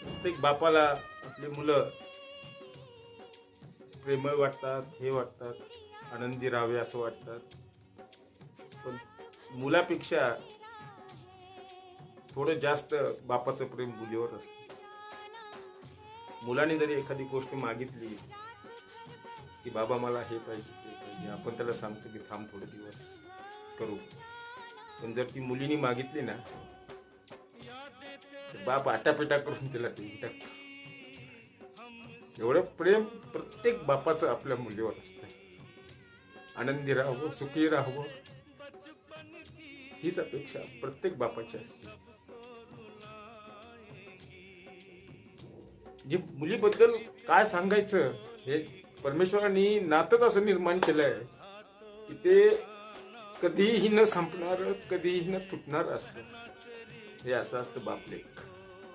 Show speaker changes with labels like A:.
A: प्रत्येक बापाला आपली मुलं प्रेमळ वाटतात, हे वाटतात, आनंदी राहावे असं वाटतात. पण मुलापेक्षा थोडं जास्त बापाचं प्रेम मुलीवर असतं. मुलाने जरी एखादी गोष्ट मागितली की बाबा मला हे पाहिजे ते पाहिजे, आपण त्याला सांगतो की थांब थोडे दिवस करू. पण जर ती मुलीने मागितली ना, तर बाप आटापिटा करून तिला देऊन टाकतो. एवढं प्रेम प्रत्येक बापाचं आपल्या मुलीवर असतं. आनंदी राहावं, सुखी राहावं, हीच अपेक्षा प्रत्येक बापाची असते. जी मुलीबद्दल काय सांगायचं, हे परमेश्वरांनी नातच असं निर्माण केलंय की ते कधीही न संपणार, कधीही न तुटणार असतं. हे असं असतं बापलेक.